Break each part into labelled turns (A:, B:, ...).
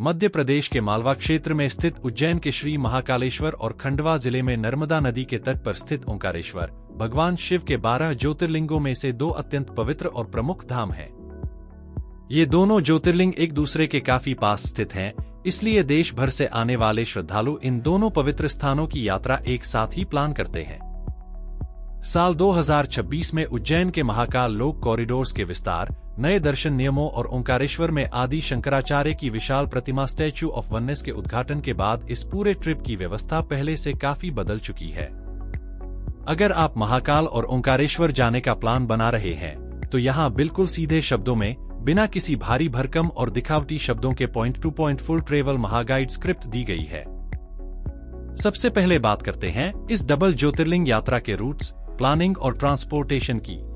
A: मध्य प्रदेश के मालवा क्षेत्र में स्थित उज्जैन के श्री महाकालेश्वर और खंडवा जिले में नर्मदा नदी के तट पर स्थित ओंकारेश्वर भगवान शिव के 12 ज्योतिर्लिंगों में से 2 अत्यंत पवित्र और प्रमुख धाम हैं। ये दोनों ज्योतिर्लिंग एक दूसरे के काफी पास स्थित हैं, इसलिए देश भर से आने वाले श्रद्धालु इन दोनों पवित्र स्थानों की यात्रा एक साथ ही प्लान करते हैं। साल 2026 में उज्जैन के महाकाल लोक कॉरिडोर्स के विस्तार, नए दर्शन नियमों और ओंकारेश्वर में आदि शंकराचार्य की विशाल प्रतिमा स्टैच्यू ऑफ वननेस के उद्घाटन के बाद इस पूरे ट्रिप की व्यवस्था पहले से काफी बदल चुकी है। अगर आप महाकाल और ओंकारेश्वर जाने का प्लान बना रहे हैं, तो यहाँ बिल्कुल सीधे शब्दों में, बिना किसी भारी भरकम और दिखावटी शब्दों के point to point full travel महागाइड स्क्रिप्ट दी गई है। सबसे पहले बात करते हैं इस डबल ज्योतिर्लिंग यात्रा के रूट्स, प्लानिंग और ट्रांसपोर्टेशन की।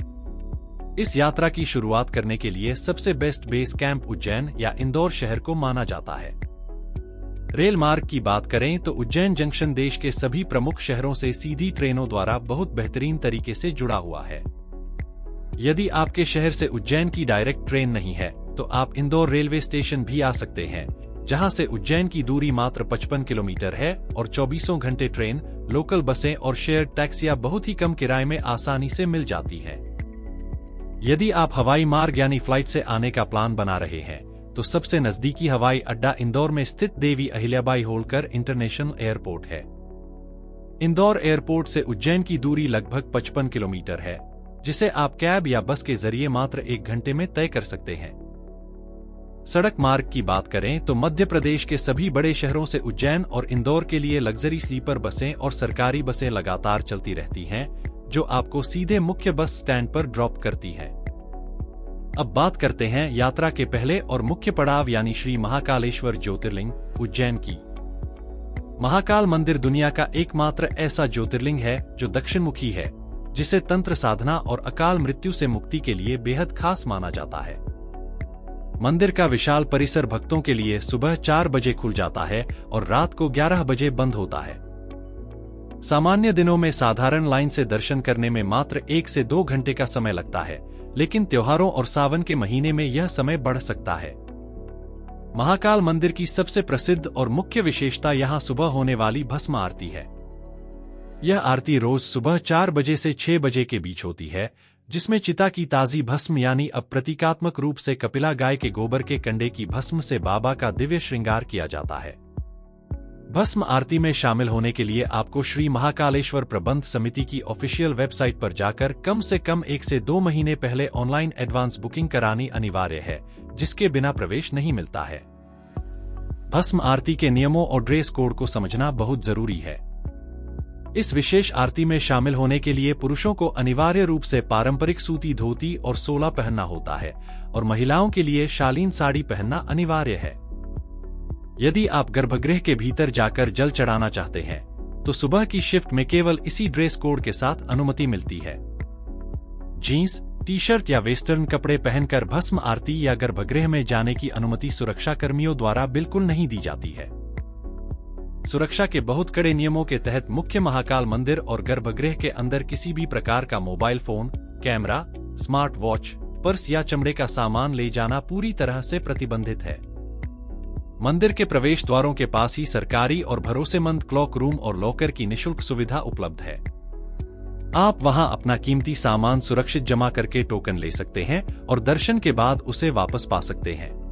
A: इस यात्रा की शुरुआत करने के लिए सबसे बेस्ट बेस कैंप उज्जैन या इंदौर शहर को माना जाता है। रेल मार्ग की बात करें तो उज्जैन जंक्शन देश के सभी प्रमुख शहरों से सीधी ट्रेनों द्वारा बहुत बेहतरीन तरीके से जुड़ा हुआ है। यदि आपके शहर से उज्जैन की डायरेक्ट ट्रेन नहीं है, तो आप इंदौर रेलवे स्टेशन भी आ सकते हैं, जहां से उज्जैन की दूरी मात्र 55 किलोमीटर है और 24 घंटे ट्रेन, लोकल बसें और शेयर्ड टैक्सियां बहुत ही कम किराए में आसानी से मिल जाती हैं। यदि आप हवाई मार्ग यानी फ्लाइट से आने का प्लान बना रहे हैं, तो सबसे नजदीकी हवाई अड्डा इंदौर में स्थित देवी अहिल्याबाई होलकर इंटरनेशनल एयरपोर्ट है। इंदौर एयरपोर्ट से उज्जैन की दूरी लगभग 55 किलोमीटर है, जिसे आप कैब या बस के जरिए मात्र 1 घंटे में तय कर सकते हैं। सड़क मार्ग की बात करें तो मध्य प्रदेश के सभी बड़े शहरों से उज्जैन और इंदौर के लिए लग्जरी स्लीपर बसें और सरकारी बसें लगातार चलती रहती हैं, जो आपको सीधे मुख्य बस स्टैंड पर ड्रॉप करती हैं। अब बात करते हैं यात्रा के पहले और मुख्य पड़ाव यानी श्री महाकालेश्वर ज्योतिर्लिंग उज्जैन की। महाकाल मंदिर दुनिया का एकमात्र ऐसा ज्योतिर्लिंग है जो दक्षिणमुखी है, जिसे तंत्र साधना और अकाल मृत्यु से मुक्ति के लिए बेहद खास माना जाता है। मंदिर का विशाल परिसर भक्तों के लिए सुबह 4 बजे खुल जाता है और रात को 11 बजे बंद होता है। सामान्य दिनों में साधारण लाइन से दर्शन करने में मात्र 1 से 2 घंटे का समय लगता है, लेकिन त्योहारों और सावन के महीने में यह समय बढ़ सकता है। महाकाल मंदिर की सबसे प्रसिद्ध और मुख्य विशेषता यहाँ सुबह होने वाली भस्म आरती है। यह आरती रोज सुबह 4 बजे से 6 बजे के बीच होती है, जिसमें चिता की ताजी भस्म यानी अब प्रतीकात्मक रूप से कपिला गाय के गोबर के कंडे की भस्म से बाबा का दिव्य श्रृंगार किया जाता है। भस्म आरती में शामिल होने के लिए आपको श्री महाकालेश्वर प्रबंध समिति की ऑफिशियल वेबसाइट पर जाकर कम से कम 1 से 2 महीने पहले ऑनलाइन एडवांस बुकिंग करानी अनिवार्य है, जिसके बिना प्रवेश नहीं मिलता है। भस्म आरती के नियमों और ड्रेस कोड को समझना बहुत जरूरी है। इस विशेष आरती में शामिल होने के लिए पुरुषों को अनिवार्य रूप से पारंपरिक सूती धोती और सोला पहनना होता है और महिलाओं के लिए शालीन साड़ी पहनना अनिवार्य है। यदि आप गर्भगृह के भीतर जाकर जल चढ़ाना चाहते हैं, तो सुबह की शिफ्ट में केवल इसी ड्रेस कोड के साथ अनुमति मिलती है। जीन्स, टी-शर्ट या वेस्टर्न कपड़े पहनकर भस्म आरती या गर्भगृह में जाने की अनुमति सुरक्षा कर्मियों द्वारा बिल्कुल नहीं दी जाती है। सुरक्षा के बहुत कड़े नियमों के तहत मुख्य महाकाल मंदिर और गर्भगृह के अंदर किसी भी प्रकार का mobile phone, camera, smart watch, purse या चमड़े का सामान ले जाना पूरी तरह से प्रतिबंधित है। मंदिर के प्रवेश द्वारों के पास ही सरकारी और भरोसेमंद क्लॉक रूम और लॉकर की निःशुल्क सुविधा उपलब्ध है। आप वहां अपना कीमती सामान सुरक्षित जमा करके टोकन ले सकते हैं और दर्शन के बाद उसे वापस पा सकते हैं।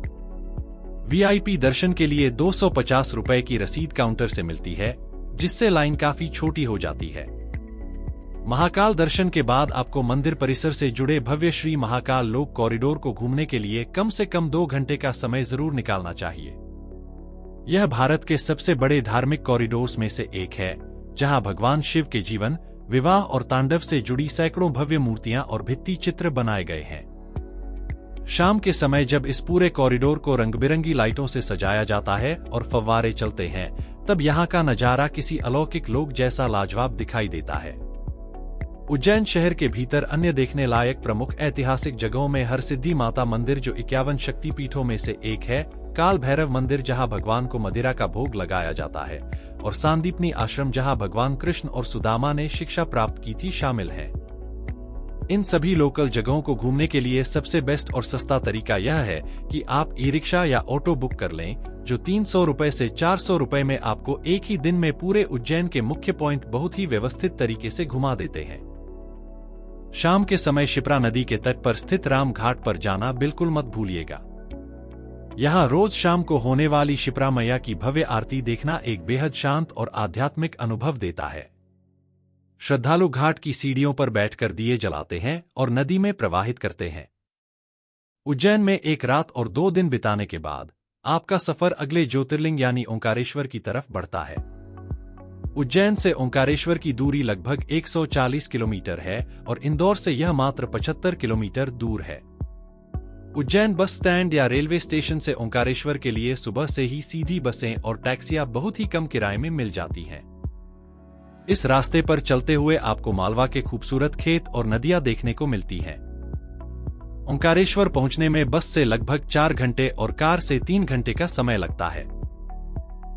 A: वीआईपी दर्शन के लिए 250 रुपए की रसीद काउंटर से मिलती है, जिससे लाइन काफी छोटी हो जाती है। महाकाल दर्शन के बाद आपको मंदिर परिसर से जुड़े भव्य श्री महाकाल लोक कॉरिडोर को घूमने के लिए कम से कम 2 घंटे का समय जरूर निकालना चाहिए। यह भारत के सबसे बड़े धार्मिक कॉरिडोर्स में से एक है, जहां भगवान शिव के जीवन, विवाह और तांडव से जुड़ी सैकड़ों भव्य मूर्तियां और भित्ति चित्र बनाए गए हैं। शाम के समय जब इस पूरे कॉरिडोर को रंग-बिरंगी लाइटों से सजाया जाता है और फव्वारे चलते हैं, तब यहाँ का नजारा किसी अलौकिक लोक जैसा लाजवाब दिखाई देता है। उज्जैन शहर के भीतर अन्य देखने लायक प्रमुख ऐतिहासिक जगहों में हरसिद्धि माता मंदिर जो 51 शक्तिपीठों में से एक है, काल भैरव मंदिर जहां भगवान को मदिरा का भोग लगाया जाता है, और सांदीपनी आश्रम जहां भगवान कृष्ण और सुदामा ने शिक्षा प्राप्त की थी शामिल है। इन सभी लोकल जगहों को घूमने के लिए सबसे बेस्ट और सस्ता तरीका यह है कि आप ई-रिक्शा या ऑटो बुक कर लें, जो 300 रुपए से 400 रुपए में आपको एक ही दिन में पूरे उज्जैन के मुख्य पॉइंट बहुत ही व्यवस्थित तरीके से घुमा देते हैं। शाम के समय शिप्रा नदी के तट पर स्थित राम घाट पर जाना बिल्कुल मत भूलिएगा। यहाँ रोज शाम को होने वाली शिप्रा मैया की भव्य आरती देखना एक बेहद शांत और आध्यात्मिक अनुभव देता है। श्रद्धालु घाट की सीढ़ियों पर बैठकर दिए जलाते हैं और नदी में प्रवाहित करते हैं। उज्जैन में एक रात और 2 दिन बिताने के बाद आपका सफर अगले ज्योतिर्लिंग यानी ओंकारेश्वर की तरफ बढ़ता है। उज्जैन से ओंकारेश्वर की दूरी लगभग 140 किलोमीटर है और इंदौर से यह मात्र 75 किलोमीटर दूर है। उज्जैन बस स्टैंड या रेलवे स्टेशन से ओंकारेश्वर के लिए सुबह से ही सीधी बसें और टैक्सियां बहुत ही कम किराए में मिल जाती हैं। इस रास्ते पर चलते हुए आपको मालवा के खूबसूरत खेत और नदियां देखने को मिलती हैं। ओंकारेश्वर पहुंचने में बस से लगभग 4 घंटे और कार से 3 घंटे का समय लगता है।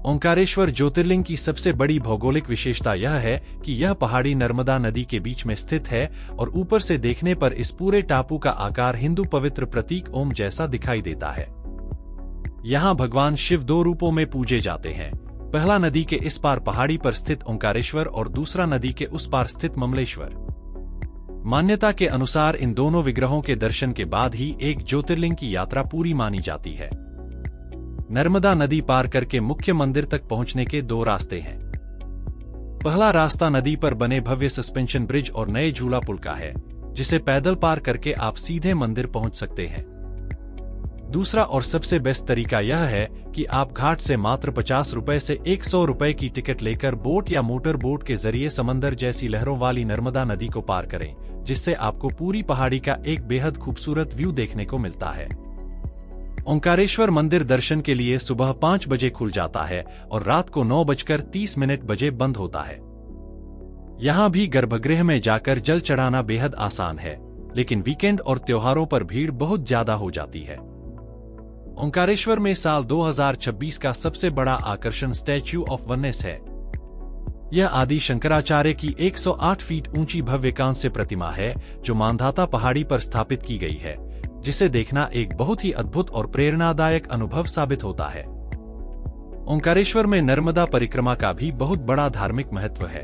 A: ओंकारेश्वर ज्योतिर्लिंग की सबसे बड़ी भौगोलिक विशेषता यह है कि यह पहाड़ी नर्मदा नदी के बीच में स्थित है और ऊपर से देखने पर इस पूरे टापू का आकार हिंदू पवित्र प्रतीक ओम जैसा दिखाई देता है। यहाँ भगवान शिव 2 रूपों में पूजे जाते हैं। पहला नदी के इस पार पहाड़ी पर स्थित ओंकारेश्वर और दूसरा नदी के उस पार स्थित ममलेश्वर। मान्यता के अनुसार इन दोनों विग्रहों के दर्शन के बाद ही एक ज्योतिर्लिंग की यात्रा पूरी मानी जाती है। नर्मदा नदी पार करके मुख्य मंदिर तक पहुंचने के 2 रास्ते हैं। पहला रास्ता नदी पर बने भव्य सस्पेंशन ब्रिज और नए झूला पुल का है, जिसे पैदल पार करके आप सीधे मंदिर पहुंच सकते हैं। दूसरा और सबसे बेस्ट तरीका यह है कि आप घाट से मात्र 50 रुपए से 100 रुपए की टिकट लेकर बोट या मोटर बोट के जरिए समंदर जैसी लहरों वाली नर्मदा नदी को पार करें, जिससे आपको पूरी पहाड़ी का एक बेहद खूबसूरत व्यू देखने को मिलता है। ओंकारेश्वर मंदिर दर्शन के लिए सुबह 5 बजे खुल जाता है और रात को 9:30 बजे बंद होता है। यहाँ भी गर्भगृह में जाकर जल चढ़ाना बेहद आसान है, लेकिन वीकेंड और त्योहारों पर भीड़ बहुत ज्यादा हो जाती है। ओंकारेश्वर में साल 2026 का सबसे बड़ा आकर्षण स्टैच्यू ऑफ वननेस है। यह आदि शंकराचार्य की 108 फीट ऊंची भव्य कांस्य प्रतिमा है, जो मांधाता पहाड़ी पर स्थापित की गई है, जिसे देखना एक बहुत ही अद्भुत और प्रेरणादायक अनुभव साबित होता है। ओंकारेश्वर में नर्मदा परिक्रमा का भी बहुत बड़ा धार्मिक महत्व है।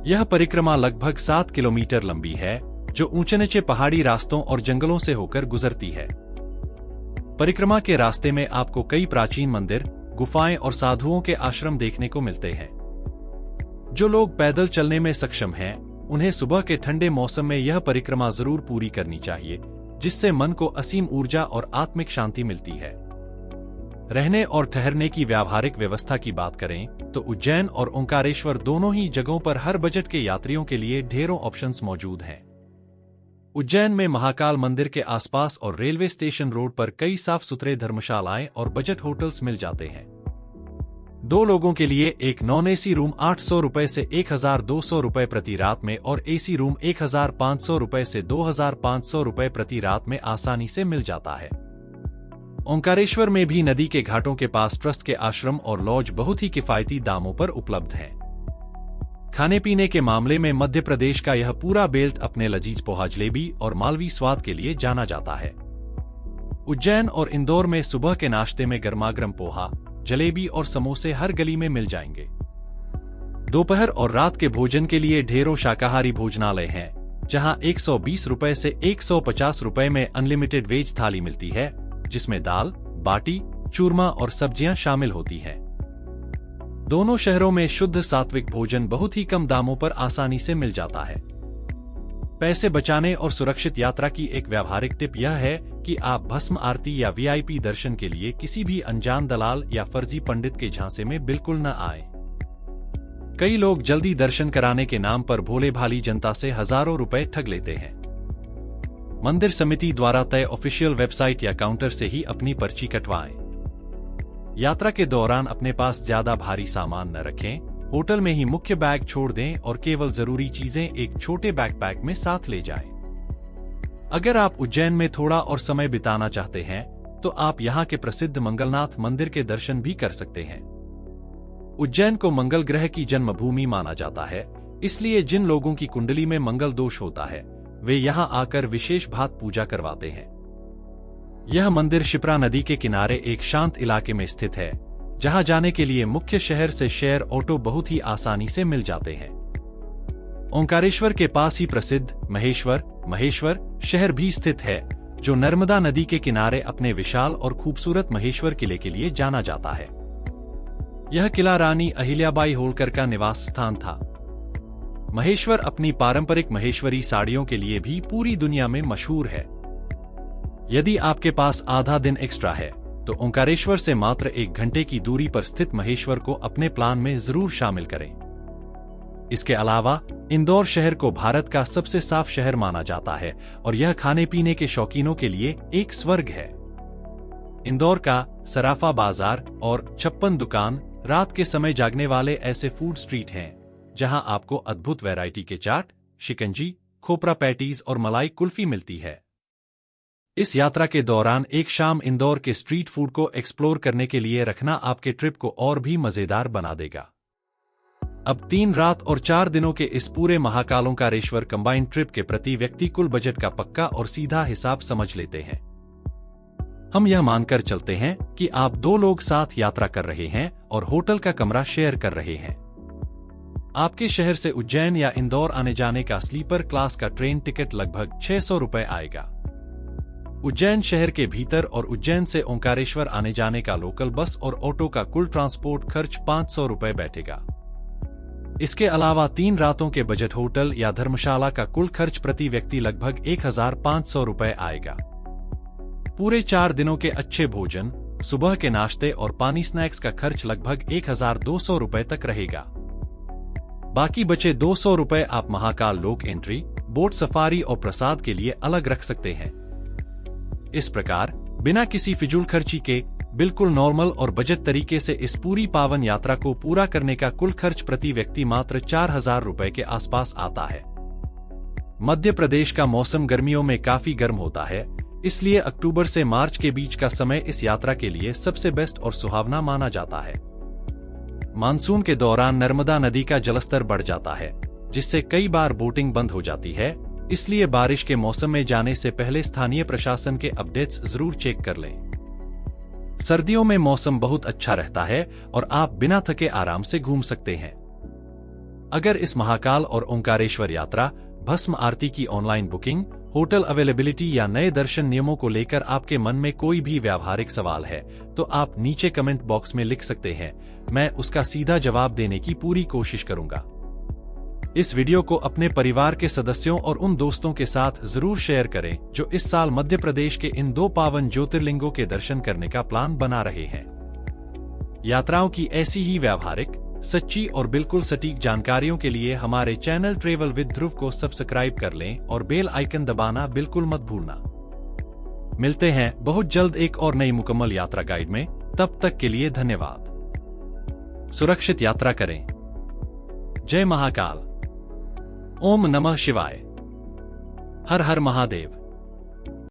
A: यह परिक्रमा लगभग 7 किलोमीटर लंबी है, जो ऊंचे नीचे पहाड़ी रास्तों और जंगलों से होकर गुजरती है। परिक्रमा के रास्ते में आपको कई प्राचीन मंदिर, गुफाएं और साधुओं के आश्रम देखने को मिलते हैं। जो लोग पैदल चलने में सक्षम हैं, उन्हें सुबह के ठंडे मौसम में यह परिक्रमा जरूर पूरी करनी चाहिए, जिससे मन को असीम ऊर्जा और आत्मिक शांति मिलती है। रहने और ठहरने की व्यावहारिक व्यवस्था की बात करें तो उज्जैन और ओंकारेश्वर दोनों ही जगहों पर हर बजट के यात्रियों के लिए ढेरों ऑप्शंस मौजूद हैं। उज्जैन में महाकाल मंदिर के आसपास और रेलवे स्टेशन रोड पर कई साफ सुथरे धर्मशालाएं और बजट होटल्स मिल जाते हैं। 2 लोगों के लिए एक नॉन एसी रूम 800 रुपए से 1200 रुपए प्रति रात में और एसी रूम 1500 रुपए से 2500 रुपए प्रति रात में आसानी से मिल जाता है। ओंकारेश्वर में भी नदी के घाटों के पास ट्रस्ट के आश्रम और लॉज बहुत ही किफायती दामों पर उपलब्ध हैं। खाने पीने के मामले में मध्य प्रदेश का यह पूरा बेल्ट अपने लजीज पोहा, जलेबी और मालवी स्वाद के लिए जाना जाता है। उज्जैन और इंदौर में सुबह के नाश्ते में गर्मागर्म पोहा, जलेबी और समोसे हर गली में मिल जाएंगे। दोपहर और रात के भोजन के लिए ढेरों शाकाहारी भोजनालय हैं, जहां 120 रुपए से 150 रुपए में अनलिमिटेड वेज थाली मिलती है, जिसमें दाल, बाटी, चूरमा और सब्जियां शामिल होती हैं। दोनों शहरों में शुद्ध सात्विक भोजन बहुत ही कम दामों पर आसानी से मिल जाता है। पैसे बचाने और सुरक्षित यात्रा की एक व्यावहारिक टिप यह है कि आप भस्म आरती या वीआईपी दर्शन के लिए किसी भी अनजान दलाल या फर्जी पंडित के झांसे में बिल्कुल न आएं। कई लोग जल्दी दर्शन कराने के नाम पर भोले भाली जनता से हजारों रुपए ठग लेते हैं। मंदिर समिति द्वारा तय ऑफिशियल वेबसाइट या काउंटर से ही अपनी पर्ची कटवाएं। यात्रा के दौरान अपने पास ज्यादा भारी सामान न रखें। होटल में ही मुख्य बैग छोड़ दें और केवल जरूरी चीजें एक छोटे बैकपैक में साथ ले जाएं। अगर आप उज्जैन में थोड़ा और समय बिताना चाहते हैं तो आप यहाँ के प्रसिद्ध मंगलनाथ मंदिर के दर्शन भी कर सकते हैं। उज्जैन को मंगल ग्रह की जन्मभूमि माना जाता है, इसलिए जिन लोगों की कुंडली में मंगल दोष होता है वे यहाँ आकर विशेष भात पूजा करवाते हैं। यह मंदिर शिप्रा नदी के किनारे एक शांत इलाके में स्थित है, जहां जाने के लिए मुख्य शहर से शेयर ऑटो बहुत ही आसानी से मिल जाते हैं। ओंकारेश्वर के पास ही प्रसिद्ध महेश्वर शहर भी स्थित है, जो नर्मदा नदी के किनारे अपने विशाल और खूबसूरत महेश्वर किले के लिए जाना जाता है। यह किला रानी अहिल्याबाई होलकर का निवास स्थान था। महेश्वर अपनी पारंपरिक महेश्वरी साड़ियों के लिए भी पूरी दुनिया में मशहूर है। यदि आपके पास आधा दिन एक्स्ट्रा है, तो ओंकारेश्वर से मात्र 1 घंटे की दूरी पर स्थित महेश्वर को अपने प्लान में जरूर शामिल करें। इसके अलावा इंदौर शहर को भारत का सबसे साफ शहर माना जाता है और यह खाने पीने के शौकीनों के लिए एक स्वर्ग है। इंदौर का सराफा बाजार और 56 दुकान रात के समय जागने वाले ऐसे फूड स्ट्रीट हैं, जहां आपको अद्भुत वैरायटी के चाट, शिकंजी, खोपरा पैटीज और मलाई कुल्फी मिलती है। इस यात्रा के दौरान एक शाम इंदौर के स्ट्रीट फूड को एक्सप्लोर करने के लिए रखना आपके ट्रिप को और भी मजेदार बना देगा। अब 3 रात और 4 दिनों के इस पूरे महाकाल ओंकारेश्वर कंबाइंड ट्रिप के प्रति व्यक्ति कुल बजट का पक्का और सीधा हिसाब समझ लेते हैं। हम यह मानकर चलते हैं कि आप 2 लोग साथ यात्रा कर रहे हैं और होटल का कमरा शेयर कर रहे हैं। आपके शहर से उज्जैन या इंदौर आने जाने का स्लीपर क्लास का ट्रेन टिकट लगभग 600 रुपए आएगा। उज्जैन शहर के भीतर और उज्जैन से ओंकारेश्वर आने जाने का लोकल बस और ऑटो का कुल ट्रांसपोर्ट खर्च 500 रुपए बैठेगा। इसके अलावा 3 रातों के बजट होटल या धर्मशाला का कुल खर्च प्रति व्यक्ति लगभग 1500 रुपए आएगा। पूरे 4 दिनों के अच्छे भोजन, सुबह के नाश्ते और पानी स्नैक्स का खर्च लगभग 1200 रुपए तक रहेगा। बाकी बचे 200 रुपए आप महाकाल लोक एंट्री, बोट सफारी और प्रसाद के लिए अलग रख सकते हैं। इस प्रकार बिना किसी फिजूल खर्ची के बिल्कुल नॉर्मल और बजट तरीके से इस पूरी पावन यात्रा को पूरा करने का कुल खर्च प्रति व्यक्ति मात्र 4000 रुपए के आसपास आता है। मध्य प्रदेश का मौसम गर्मियों में काफी गर्म होता है, इसलिए अक्टूबर से मार्च के बीच का समय इस यात्रा के लिए सबसे बेस्ट और सुहावना माना जाता है। मानसून के दौरान नर्मदा नदी का जलस्तर बढ़ जाता है, जिससे कई बार बोटिंग बंद हो जाती है, इसलिए बारिश के मौसम में जाने से पहले स्थानीय प्रशासन के अपडेट्स जरूर चेक कर लें। सर्दियों में मौसम बहुत अच्छा रहता है और आप बिना थके आराम से घूम सकते हैं। अगर इस महाकाल और ओंकारेश्वर यात्रा, भस्म आरती की ऑनलाइन बुकिंग, होटल अवेलेबिलिटी या नए दर्शन नियमों को लेकर आपके मन में कोई भी व्यावहारिक सवाल है, तो आप नीचे कमेंट बॉक्स में लिख सकते हैं। मैं उसका सीधा जवाब देने की पूरी कोशिश करूंगा। इस वीडियो को अपने परिवार के सदस्यों और उन दोस्तों के साथ जरूर शेयर करें जो इस साल मध्य प्रदेश के इन 2 पावन ज्योतिर्लिंगों के दर्शन करने का प्लान बना रहे हैं। यात्राओं की ऐसी ही व्यावहारिक, सच्ची और बिल्कुल सटीक जानकारियों के लिए हमारे चैनल ट्रेवल विद ध्रुव को सब्सक्राइब कर लें और बेल आइकन दबाना बिल्कुल मत भूलना। मिलते हैं बहुत जल्द एक और नई मुकम्मल यात्रा गाइड में। तब तक के लिए धन्यवाद। सुरक्षित यात्रा करें। जय महाकाल। ओम नमः शिवाय। हर हर महादेव।